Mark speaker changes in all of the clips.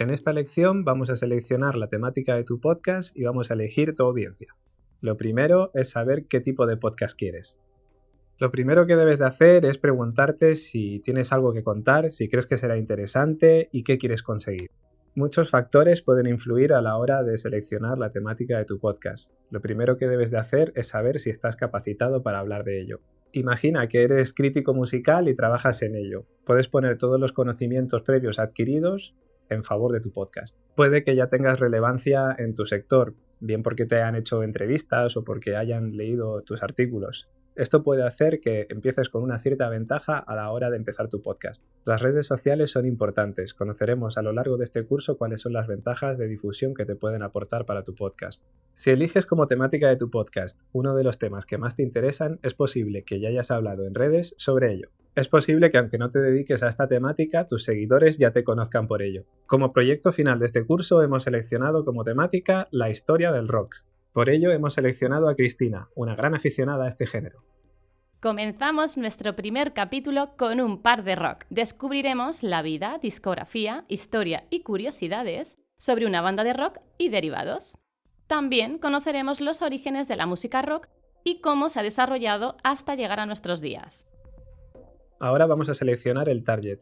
Speaker 1: En esta lección vamos a seleccionar la temática de tu podcast y vamos a elegir tu audiencia. Lo primero es saber qué tipo de podcast quieres. Lo primero que debes de hacer es preguntarte si tienes algo que contar, si crees que será interesante y qué quieres conseguir. Muchos factores pueden influir a la hora de seleccionar la temática de tu podcast. Lo primero que debes de hacer es saber si estás capacitado para hablar de ello. Imagina que eres crítico musical y trabajas en ello. Puedes poner todos los conocimientos previos adquiridos en favor de tu podcast. Puede que ya tengas relevancia en tu sector, bien porque te hayan hecho entrevistas o porque hayan leído tus artículos. Esto puede hacer que empieces con una cierta ventaja a la hora de empezar tu podcast. Las redes sociales son importantes. Conoceremos a lo largo de este curso cuáles son las ventajas de difusión que te pueden aportar para tu podcast. Si eliges como temática de tu podcast uno de los temas que más te interesan, es posible que ya hayas hablado en redes sobre ello. Es posible que aunque no te dediques a esta temática, tus seguidores ya te conozcan por ello. Como proyecto final de este curso hemos seleccionado como temática la historia del rock. Por ello hemos seleccionado a Cristina, una gran aficionada a este género.
Speaker 2: Comenzamos nuestro primer capítulo con un par de rock. Descubriremos la vida, discografía, historia y curiosidades sobre una banda de rock y derivados. También conoceremos los orígenes de la música rock y cómo se ha desarrollado hasta llegar a nuestros días.
Speaker 1: Ahora vamos a seleccionar el target.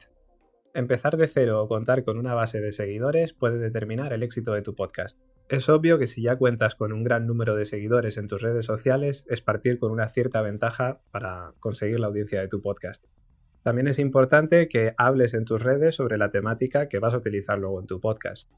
Speaker 1: Empezar de cero o contar con una base de seguidores puede determinar el éxito de tu podcast. Es obvio que si ya cuentas con un gran número de seguidores en tus redes sociales, es partir con una cierta ventaja para conseguir la audiencia de tu podcast. También es importante que hables en tus redes sobre la temática que vas a utilizar luego en tu podcast.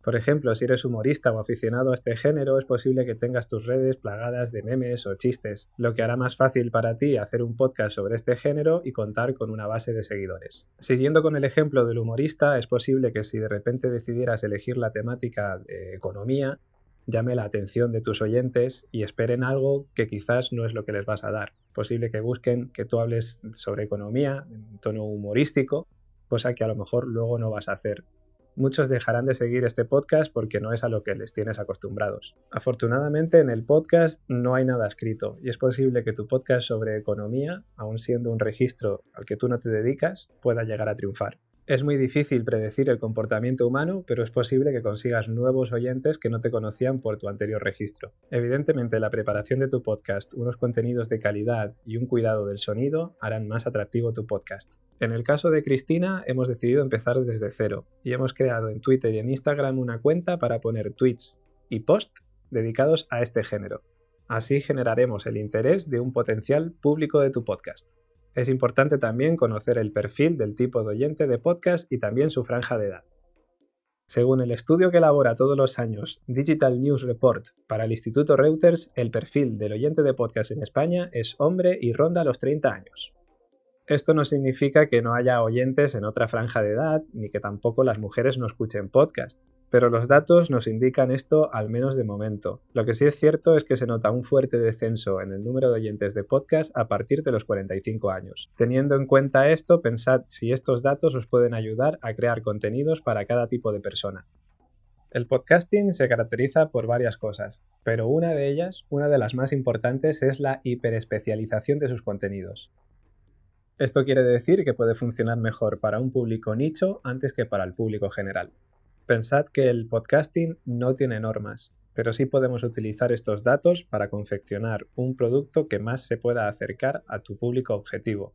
Speaker 1: Por ejemplo, si eres humorista o aficionado a este género, es posible que tengas tus redes plagadas de memes o chistes, lo que hará más fácil para ti hacer un podcast sobre este género y contar con una base de seguidores. Siguiendo con el ejemplo del humorista, es posible que si de repente decidieras elegir la temática de economía, llame la atención de tus oyentes y esperen algo que quizás no es lo que les vas a dar. Es posible que busquen que tú hables sobre economía en tono humorístico, cosa que a lo mejor luego no vas a hacer. Muchos dejarán de seguir este podcast porque no es a lo que les tienes acostumbrados. Afortunadamente en el podcast no hay nada escrito y es posible que tu podcast sobre economía, aun siendo un registro al que tú no te dedicas, pueda llegar a triunfar. Es muy difícil predecir el comportamiento humano, pero es posible que consigas nuevos oyentes que no te conocían por tu anterior registro. Evidentemente, la preparación de tu podcast, unos contenidos de calidad y un cuidado del sonido harán más atractivo tu podcast. En el caso de Cristina, hemos decidido empezar desde cero y hemos creado en Twitter y en Instagram una cuenta para poner tweets y posts dedicados a este género. Así generaremos el interés de un potencial público de tu podcast. Es importante también conocer el perfil del tipo de oyente de podcast y también su franja de edad. Según el estudio que elabora todos los años Digital News Report para el Instituto Reuters, el perfil del oyente de podcast en España es hombre y ronda los 30 años. Esto no significa que no haya oyentes en otra franja de edad, ni que tampoco las mujeres no escuchen podcast, pero los datos nos indican esto al menos de momento. Lo que sí es cierto es que se nota un fuerte descenso en el número de oyentes de podcast a partir de los 45 años. Teniendo en cuenta esto, pensad si estos datos os pueden ayudar a crear contenidos para cada tipo de persona. El podcasting se caracteriza por varias cosas, pero una de ellas, una de las más importantes, es la hiperespecialización de sus contenidos. Esto quiere decir que puede funcionar mejor para un público nicho antes que para el público general. Pensad que el podcasting no tiene normas, pero sí podemos utilizar estos datos para confeccionar un producto que más se pueda acercar a tu público objetivo.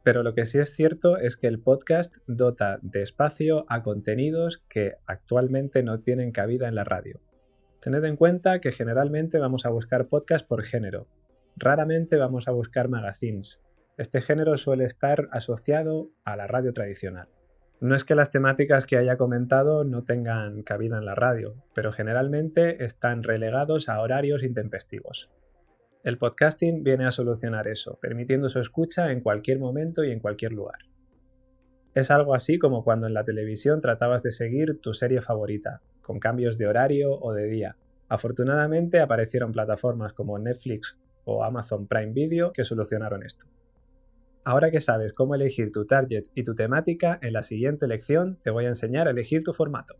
Speaker 1: Pero lo que sí es cierto es que el podcast dota de espacio a contenidos que actualmente no tienen cabida en la radio. Tened en cuenta que generalmente vamos a buscar podcast por género. Raramente vamos a buscar magazines. Este género suele estar asociado a la radio tradicional. No es que las temáticas que haya comentado no tengan cabida en la radio, pero generalmente están relegados a horarios intempestivos. El podcasting viene a solucionar eso, permitiendo su escucha en cualquier momento y en cualquier lugar. Es algo así como cuando en la televisión tratabas de seguir tu serie favorita, con cambios de horario o de día. Afortunadamente aparecieron plataformas como Netflix o Amazon Prime Video que solucionaron esto. Ahora que sabes cómo elegir tu target y tu temática, en la siguiente lección te voy a enseñar a elegir tu formato.